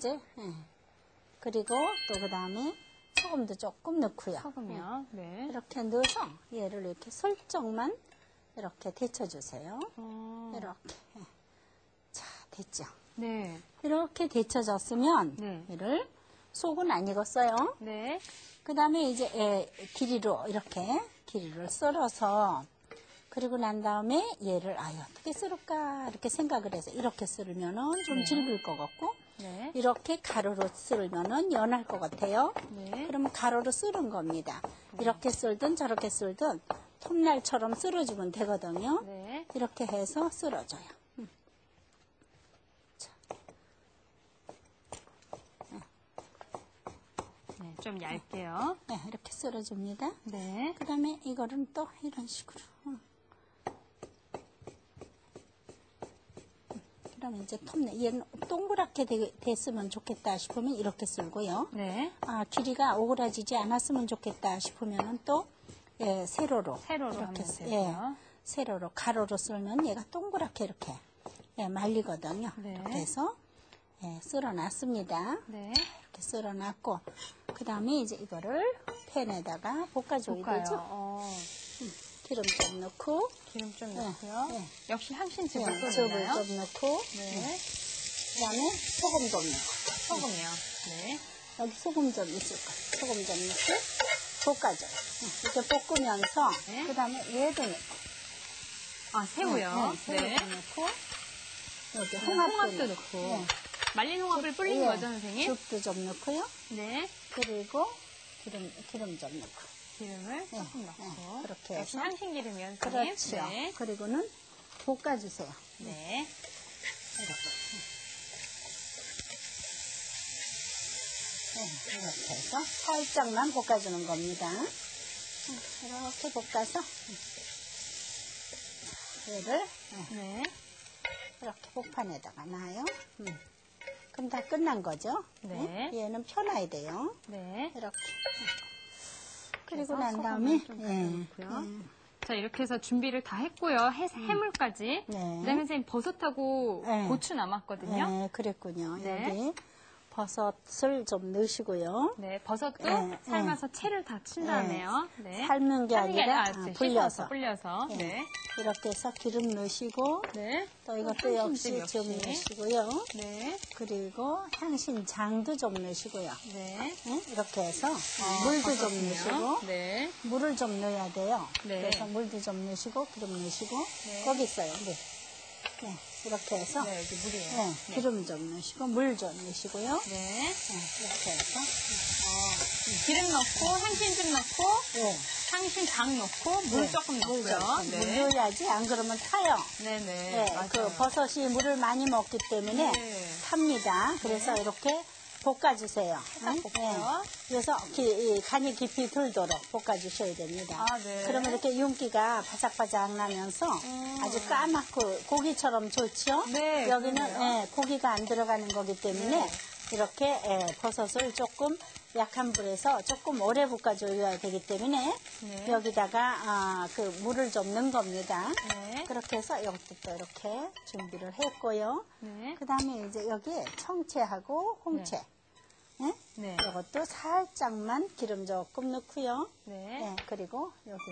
이제 그리고 또 그 다음에 소금도 조금 넣고요. 소금이요. 네. 이렇게 넣어서 얘를 이렇게 슬쩍만 이렇게 데쳐주세요. 이렇게. 자, 됐죠? 네. 이렇게 데쳐졌으면 네. 얘를 속은 안 익었어요. 네. 그 다음에 이제 길이로 이렇게 길이를 썰어서 그리고 난 다음에 얘를 어떻게 썰을까 이렇게 생각을 해서 이렇게 썰으면은 좀 질길 것 같고 네. 이렇게 가로로 썰면은 연할 것 같아요. 네. 그러면 가로로 썰은 겁니다. 이렇게 썰든 저렇게 썰든 톱날처럼 썰어주면 되거든요. 네. 이렇게 해서 썰어줘요. 네, 좀 얇게요. 네, 이렇게 썰어줍니다. 네. 그 다음에 이거는 또 이런 식으로. 그러면 이제 얘는 동그랗게 됐으면 좋겠다 싶으면 이렇게 썰고요. 네. 길이가 오그라지지 않았으면 좋겠다 싶으면 또 세로로 세로로 이렇게 하면 되고요. 세로로 가로로 썰면 얘가 동그랗게 이렇게 말리거든요. 네. 이렇게 해서 썰어놨습니다. 네. 이렇게 썰어놨고 그 다음에 이제 이거를 팬에다가 볶아줘야 되죠. 기름 좀 넣고 기름 좀 넣고요. 네. 역시 향신즙을 또 즙을 넣나요? 좀 넣고 네. 그 다음에 소금 좀 넣고 소금이요. 네. 여기 소금 좀 있을 거예요. 소금 좀 넣고 볶아줘요. 이렇게 볶으면서 네. 그 다음에 얘도 넣고 새우요. 새우도 네. 넣고 여기 홍합도 넣고. 네. 말린 홍합을 불린 거죠, 선생님? 죽도 좀 넣고요. 네. 그리고 기름 좀 넣고. 기름을 조금 넣고. 그렇게 역시 해서 향신기름이요, 선생님? 그렇죠. 네. 그리고는 볶아주세요. 네. 이렇게. 이렇게 해서 살짝만 볶아주는 겁니다. 이렇게 볶아서 얘를 네. 이렇게 복판에다가 놔요. 그럼 다 끝난 거죠? 네. 얘는 펴놔야 돼요. 네. 이렇게. 그리고 그래서 난 소금을 다음에 좀 넣고요. 자, 이렇게 해서 준비를 다 했고요. 해물까지. 네. 그다음에 선생님 버섯하고 네. 고추 남았거든요. 네, 그랬군요. 네. 여기 버섯을 좀 넣으시고요. 네, 버섯도 네, 삶아서 채를 다 친 다음에요. 네. 삶는 게 아니라 씻어서 불려서 불려서. 네. 네. 이렇게 해서 기름 넣으시고 네. 또 이것도 역시 향신즙 좀 역시. 넣으시고요. 네. 그리고 향신장도 좀 넣으시고요. 네. 네, 이렇게 해서 물도 좀 버섯은요. 넣으시고 네. 물을 좀 넣어야 돼요. 네. 그래서 물도 좀 넣으시고 기름 넣으시고 네. 거기 있어요. 물. 네, 이렇게 해서 네, 여기 물이에요. 네, 기름 좀 넣으시고 물 좀 넣으시고요. 네. 이렇게 해서 기름 넣고 향신즙 넣고 네. 향신장 넣고 물 조금 물 넣고요. 조금 네. 물 넣어야지 안 그러면 타요. 네네. 네, 맞아요. 그 버섯이 물을 많이 먹기 때문에 네. 탑니다. 그래서 이렇게 볶아주세요. 살짝 볶고요. 그래서 간이 깊이 돌도록 볶아주셔야 됩니다. 아, 네. 그러면 이렇게 윤기가 바삭바삭 나면서 아주 까맣고 고기처럼 좋죠? 네, 여기는 그러네요. 고기가 안 들어가는 거기 때문에 네. 이렇게 버섯을 조금 약한 불에서 조금 오래 볶아줘야 되기 때문에 네. 여기다가 그 물을 좀 넣은 겁니다. 네. 그렇게 해서 이것도 또 이렇게 준비를 했고요. 네. 그 다음에 이제 여기에 청채하고 홍채. 네. 네. 이것도 살짝만 기름 조금 넣고요. 네. 네, 그리고 여기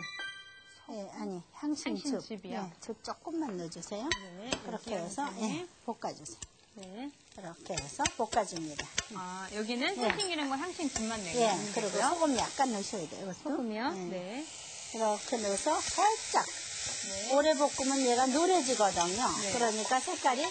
향신즙. 향신즙이요? 네, 즙 조금만 넣어주세요. 네. 그렇게 여기요, 해서 선생님. 볶아주세요. 네. 이렇게 해서 볶아줍니다. 아, 여기는 향신기름과 향신즙만 내고 예, 있는 그리고 거고요. 소금 약간 넣으셔야 돼요. 이것도. 소금이요? 네. 네. 이렇게 넣어서 살짝 네. 오래 볶으면 얘가 노래지거든요. 네. 그러니까 색깔이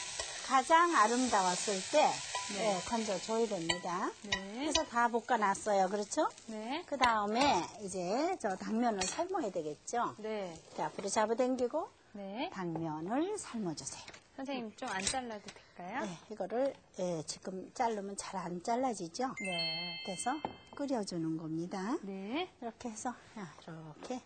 가장 아름다웠을 때 네. 건져줘야 됩니다. 네. 그래서 다 볶아놨어요. 그렇죠? 네. 그 다음에 이제 저 당면을 삶아야 되겠죠? 네. 이렇게 앞으로 잡아당기고 네. 당면을 삶아주세요. 선생님 좀 안 잘라도 될까요? 네, 이거를 지금 자르면 잘 안 잘라지죠? 네. 그래서 끓여주는 겁니다. 네. 이렇게 해서 이렇게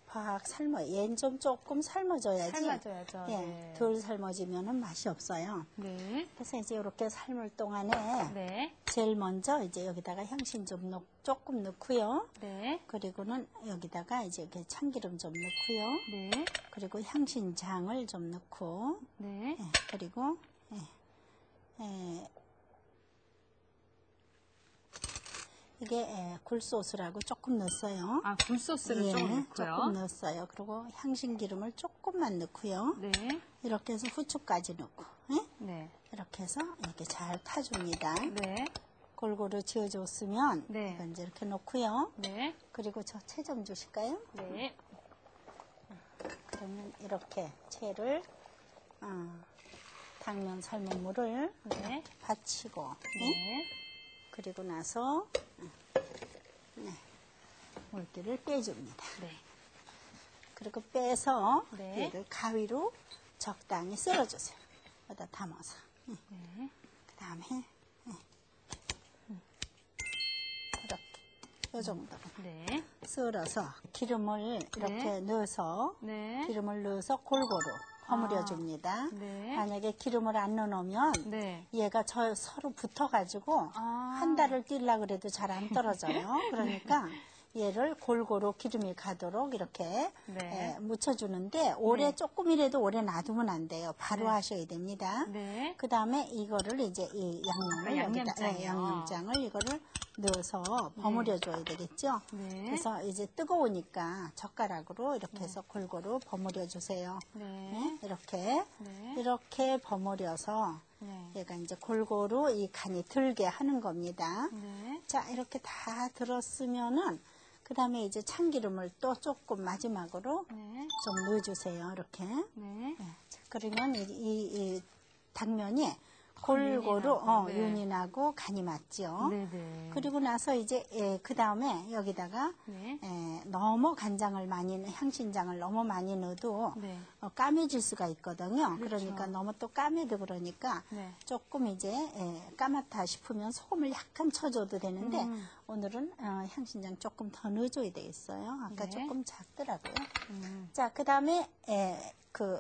팍 얘는 좀 조금 삶아줘야지. 삶아줘야죠. 예, 네. 덜 삶아지면 맛이 없어요. 네. 그래서 이제 이렇게 삶을 동안에 네. 제일 먼저 이제 여기다가 향신 좀 조금 넣고요. 네. 그리고는 여기다가 이제 이렇게 참기름 좀 넣고요. 네. 그리고 향신장을 좀 넣고, 네. 그리고 이게 굴소스라고 조금 넣었어요. 아, 굴소스를 좀 넣고요. 조금 넣었어요. 그리고 향신 기름을 조금만 넣고요. 네. 이렇게 해서 후추까지 넣고, 예? 네. 이렇게 해서 이렇게 잘 타줍니다. 네. 골고루 지어줬으면 네. 이건 이제 이렇게 놓고요. 네. 그리고 저 채 좀 주실까요? 네. 그러면 이렇게 채를 당면 삶은 물을 네. 이렇게 받치고 네. 그리고 나서 물기를 빼줍니다. 네. 그리고 빼서 네. 얘를 가위로 적당히 썰어주세요. 여기다 담아서. 네. 그 다음에 이렇게 이 정도로 네. 썰어서 기름을 이렇게 넣어서 네. 기름을 넣어서 골고루 버무려 줍니다. 네. 만약에 기름을 안 넣어놓으면 네. 얘가 서로 붙어가지고 아. 한 달을 뛸라 그래도 잘 안 떨어져요. 그러니까 얘를 골고루 기름이 가도록 이렇게 네. 묻혀주는데 조금이라도 오래 놔두면 안 돼요. 바로 하셔야 됩니다. 네. 그 다음에 이거를 이제 이 양념을 양념장이요. 양념장을 이거를 넣어서 버무려 줘야 되겠죠. 네. 그래서 이제 뜨거우니까 젓가락으로 이렇게 해서 골고루 버무려 주세요. 네. 이렇게 네. 이렇게 버무려서 네. 얘가 이제 골고루 이 간이 들게 하는 겁니다. 네. 자, 이렇게 다 들었으면은 그 다음에 이제 참기름을 또 조금 마지막으로 네. 좀 넣어주세요. 이렇게. 네. 자, 그러면 이 당면이 골고루 윤이 나고, 네. 윤이 나고 간이 맞죠. 네네. 그리고 나서 이제 그 다음에 여기다가 네. 너무 간장을 향신장을 너무 많이 넣어도 네. 까매질 수가 있거든요. 그렇죠. 그러니까 너무 또 까매도 그러니까 네. 조금 이제 까맣다 싶으면 소금을 약간 쳐줘도 되는데 오늘은 향신장 조금 더 넣어줘야 되겠어요. 아까 네. 조금 작더라고요. 자, 그 다음에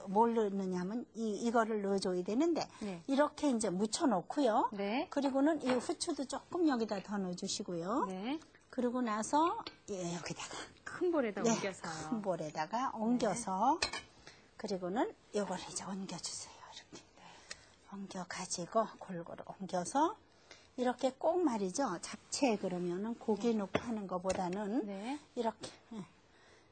뭘 넣느냐면 이거를 넣어줘야 되는데 네. 이렇게 이제 묻혀놓고요. 네. 그리고는 이 후추도 조금 여기다 더 넣어주시고요. 네. 그리고 나서 여기다가 큰 볼에다 옮겨서요. 큰 볼에다가 옮겨서 그리고는 요걸 이제 옮겨주세요. 이렇게 옮겨가지고 골고루 옮겨서 이렇게 꼭 말이죠. 잡채 그러면은 고기 넣고 하는 것보다는 네. 이렇게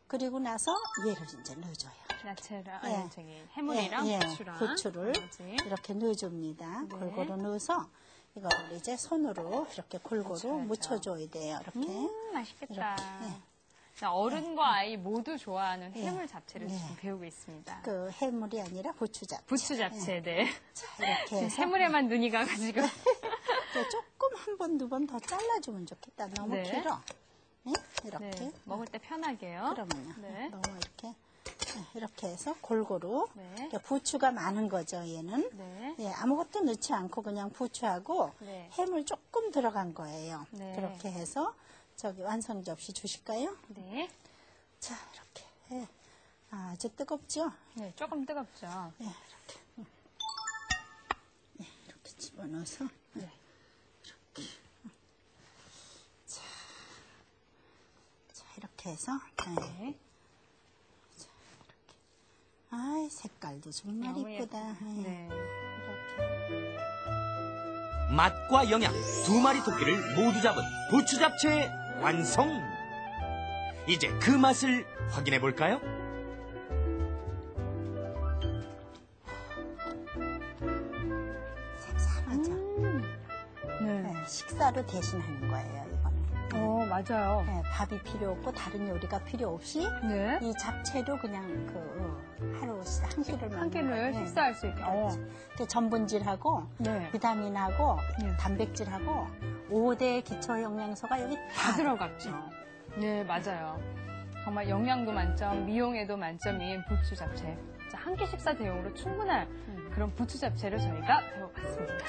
그리고 나서 얘를 이제 넣어줘요. 야채랑 예. 아니 저기 해물이랑 후추랑 후추를 나머지. 이렇게 넣어줍니다. 네. 골고루 넣어서 이거를 이제 손으로 이렇게 골고루 묻혀야죠. 묻혀줘야 돼요. 이렇게. 맛있겠다. 이렇게, 자, 어른과 아이 모두 좋아하는 예. 해물 잡채를 네. 지금 배우고 있습니다. 그 해물이 아니라 부추 잡채. 부추 잡채, 네. 자, 이렇게 지금 해서 해물에만 눈이 가가지고. 이제 조금 한 번, 두 번 더 잘라주면 좋겠다. 너무 네. 길어. 네? 이렇게. 네, 먹을 때 편하게요. 그러면요. 네. 너무 이렇게 해서 골고루. 네. 이렇게 부추가 많은 거죠, 얘는. 네. 예, 아무것도 넣지 않고 그냥 부추하고 네. 해물 조금 들어간 거예요. 네. 그렇게 해서 저기 완성 접시 주실까요? 네. 자, 이렇게. 예. 아주 뜨겁죠? 네, 조금 뜨겁죠. 예, 이렇게 집어넣어서. 네. 자, 이렇게 해서. 네. 아이, 색깔도 정말 너무 이쁘다. 예쁘다. 네. 이렇게. 맛과 영양 두 마리 토끼를 모두 잡은 부추 잡채 완성! 이제 그 맛을 확인해 볼까요? 색상하죠? 네. 네, 식사로 대신하는 거예요, 이거는. 맞아요. 네, 밥이 필요 없고 다른 요리가 필요 없이 네. 이 잡채로 그냥 하루 한 끼를 먹는 한 끼를 거예요. 식사할 수 있게. 그 전분질하고 네. 비타민하고 네. 단백질하고 5대 기초 영양소가 여기 다 들어갔죠. 네, 맞아요. 정말 영양도 만점, 미용에도 만점인 부추 잡채. 자, 한 끼 식사 대용으로 충분할 그런 부추 잡채를 저희가 배워봤습니다.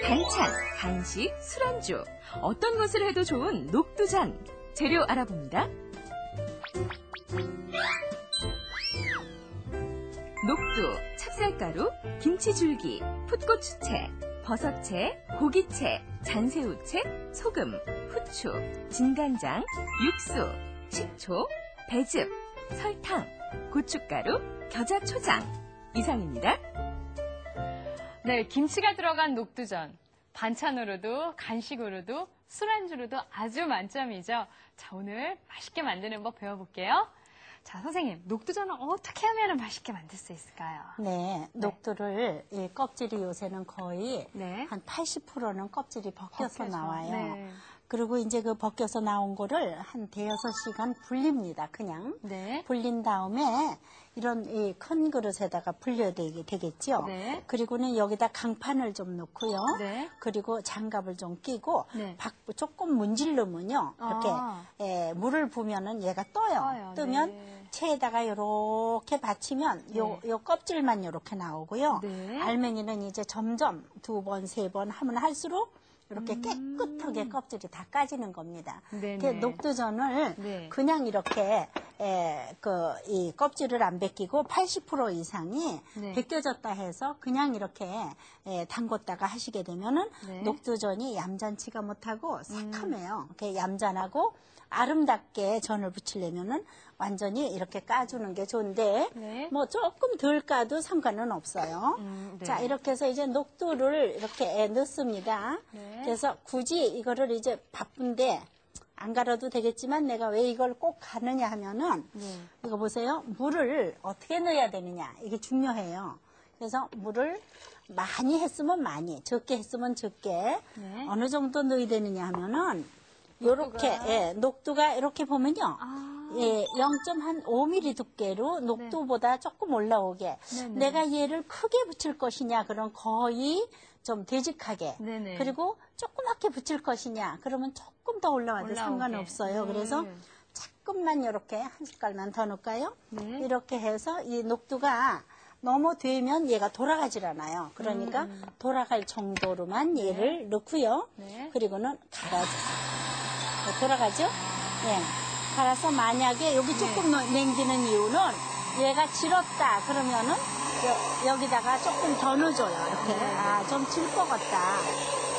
반찬, 간식, 술안주 어떤 것을 해도 좋은 녹두전 재료 알아봅니다. 녹두, 찹쌀가루, 김치줄기, 풋고추채, 버섯채, 고기채, 잔새우채, 소금, 후추, 진간장, 육수, 식초, 배즙, 설탕, 고춧가루, 겨자초장 이상입니다. 네, 김치가 들어간 녹두전. 반찬으로도 간식으로도 술안주로도 아주 만점이죠. 자, 오늘 맛있게 만드는 법 배워볼게요. 자, 선생님, 녹두전은 어떻게 하면 맛있게 만들 수 있을까요? 네, 녹두를 이 껍질이 요새는 거의 네. 한 80%는 껍질이 벗겨서 나와요. 네. 그리고 이제 그 벗겨서 나온 거를 한 대여섯 시간 불립니다. 그냥 네. 불린 다음에 이런 이 큰 그릇에다가 불려야 되겠죠. 네. 그리고는 여기다 강판을 좀 넣고요. 네. 그리고 장갑을 좀 끼고 네. 조금 문지르면요. 이렇게 아. 물을 부면은 얘가 떠요. 뜨면 네. 체에다가 이렇게 받치면 요 껍질만 이렇게 나오고요. 네. 알맹이는 이제 점점 2번, 3번 하면 할수록 이렇게 깨끗하게 껍질이 다 까지는 겁니다. 네네. 그 녹두전을 네. 그냥 이렇게 이 껍질을 안 벗기고 80% 이상이 네. 벗겨졌다 해서 그냥 이렇게 담궜다가 하시게 되면은 네. 녹두전이 얌전치가 못하고 새카매요. 이렇게 얌전하고 아름답게 전을 부치려면은 완전히 이렇게 까주는 게 좋은데 네. 뭐 조금 덜 까도 상관은 없어요. 네. 자, 이렇게 해서 이제 녹두를 이렇게 넣습니다. 네. 그래서 굳이 이거를 이제 바쁜데 안 갈아도 되겠지만 내가 왜 이걸 꼭 가느냐 하면은 네. 이거 보세요. 물을 어떻게 넣어야 되느냐. 이게 중요해요. 그래서 물을 많이 했으면 많이, 적게 했으면 적게 네. 어느 정도 넣어야 되느냐 하면은 요렇게 녹두가 이렇게 보면요. 아. 0.5mm 두께로 녹두보다 조금 올라오게. 네네. 내가 얘를 크게 붙일 것이냐, 그럼 거의 좀 되직하게. 네네. 그리고 조그맣게 붙일 것이냐, 그러면 조금 더 올라와도 올라오게. 상관없어요. 네. 그래서 조금만 이렇게 한 숟갈만 더 넣을까요? 네. 이렇게 해서 이 녹두가 너무 되면 얘가 돌아가질 않아요. 그러니까 돌아갈 정도로만 얘를 넣고요. 네. 그리고는 갈아줘. 돌아가죠? 예. 갈아서 만약에 여기 조금 남기는 이유는 얘가 질었다 그러면은 여기다가 조금 더 넣어줘요. 이렇게. 아, 좀 질 것 같다.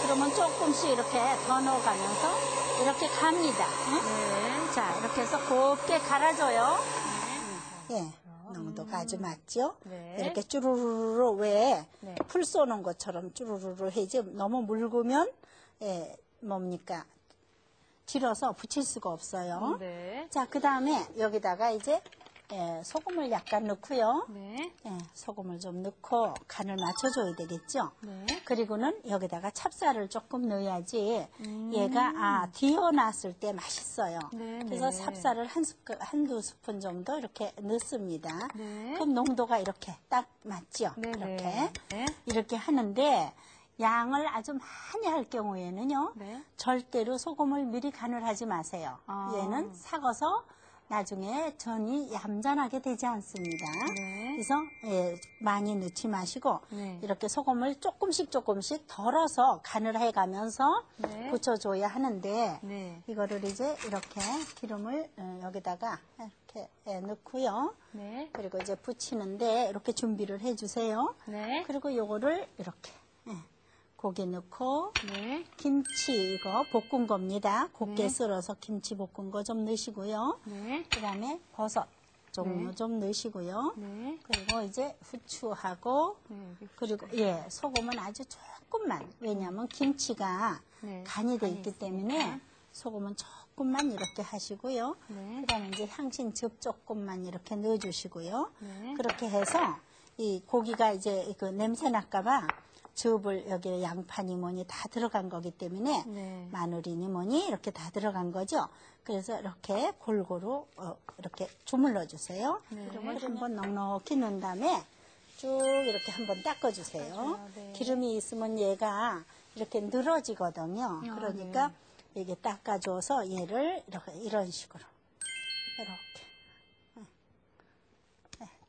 그러면 조금씩 이렇게 더 넣어가면서 이렇게 갑니다. 응? 네. 자, 이렇게 해서 곱게 갈아줘요. 예. 농도가 아주 맞죠? 네. 이렇게 쭈루루루 왜 네. 풀 쏘는 것처럼 쭈루루루 해지 너무 묽으면 뭡니까? 질어서 붙일 수가 없어요. 네. 자, 그 다음에 여기다가 이제 소금을 약간 넣고요. 네. 소금을 좀 넣고 간을 맞춰줘야 되겠죠. 네. 그리고는 여기다가 찹쌀을 조금 넣어야지 얘가 뒤어놨을 때 맛있어요. 네, 그래서 네. 찹쌀을 한두 스푼 정도 이렇게 넣습니다. 네. 그럼 농도가 이렇게 딱 맞죠. 네, 이렇게 네. 이렇게 하는데 양을 아주 많이 할 경우에는요. 네. 절대로 소금을 미리 간을 하지 마세요. 아. 얘는 삭아서 나중에 전이 얌전하게 되지 않습니다. 네. 그래서 많이 넣지 마시고 네. 이렇게 소금을 조금씩 덜어서 간을 해가면서 네. 붙여줘야 하는데 네. 이거를 이제 이렇게 기름을 여기다가 이렇게 넣고요. 네. 그리고 이제 붙이는데 이렇게 준비를 해주세요. 네. 그리고 요거를 이렇게 고기 넣고 네. 김치 이거 볶은 겁니다. 곱게 썰어서 김치 볶은 거 좀 넣으시고요. 네. 그 다음에 버섯 종류 좀 넣으시고요. 네. 그리고 이제 후추하고 네. 그리고 소금은 아주 조금만 왜냐하면 김치가 네. 간이 돼 있기 때문에 소금은 조금만 이렇게 하시고요. 네. 그 다음에 이제 향신즙 조금만 이렇게 넣어주시고요. 네. 그렇게 해서 이 고기가 이제 그 냄새 날까봐 즙을 여기에 양파니 뭐니 다 들어간 거기 때문에 네. 마늘이니 뭐니 이렇게 다 들어간 거죠. 그래서 이렇게 골고루 이렇게 주물러 주세요. 네. 기름을 한번 넉넉히 넣은 다음에 쭉 이렇게 한번 닦아주세요. 네. 기름이 있으면 얘가 이렇게 늘어지거든요. 그러니까 이게 닦아줘서 얘를 이렇게 이런 식으로 이렇게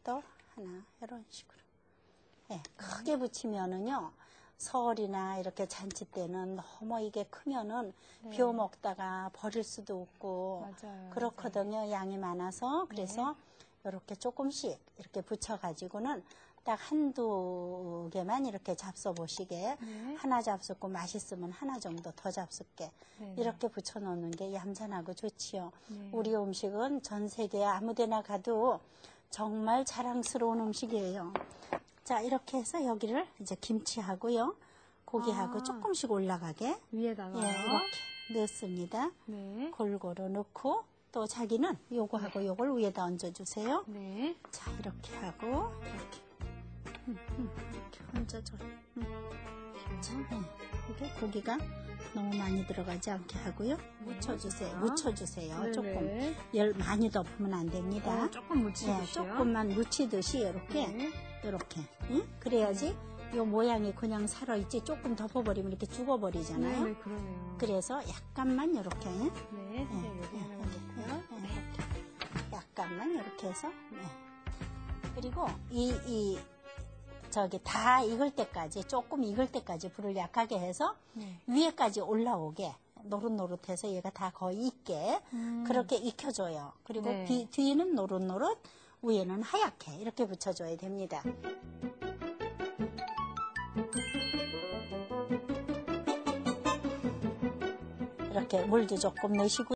또 하나 이런 식으로. 크게 붙이면은요, 설이나 이렇게 잔치 때는 너무 이게 크면은 비워 먹다가 버릴 수도 없고, 맞아요. 그렇거든요. 양이 많아서. 그래서 이렇게 조금씩 이렇게 붙여가지고는 딱 한두 개만 이렇게 잡숴 보시게. 네. 하나 잡숫고 맛있으면 하나 정도 더 잡숫게. 네. 이렇게 부쳐 놓는 게 얌전하고 좋지요. 네. 우리 음식은 전 세계 아무데나 가도 정말 자랑스러운 음식이에요. 자, 이렇게 해서 여기를 이제 김치하고요. 고기하고 조금씩 올라가게 위에다가. 이렇게 넣습니다. 네. 골고루 넣고 또 자기는 요거하고 요걸 위에다 얹어주세요. 네. 자, 이렇게 하고 이렇게 얹어줘. 자, 이게 고기가 너무 많이 들어가지 않게 하고요. 묻혀주세요. 네네. 조금 열 많이 덮으면 안 됩니다. 조금 묻히듯이요. 조금만 묻히듯이 이렇게 네. 이렇게. 응? 그래야지 요 모양이 그냥 살아있지. 조금 덮어버리면 이렇게 죽어버리잖아요. 네, 그러네요. 그래서 약간만 이렇게. 네, 네, 여기 하나만 넣고요. 이렇게. 약간만 이렇게 해서. 네. 그리고 저기 다 익을 때까지 조금 익을 때까지 불을 약하게 해서 네. 위에까지 올라오게 노릇노릇해서 얘가 다 거의 익게 그렇게 익혀줘요. 그리고 네. 뒤는 노릇노릇 위에는 하얗게 이렇게 붙여줘야 됩니다. 이렇게 물도 조금 넣으시고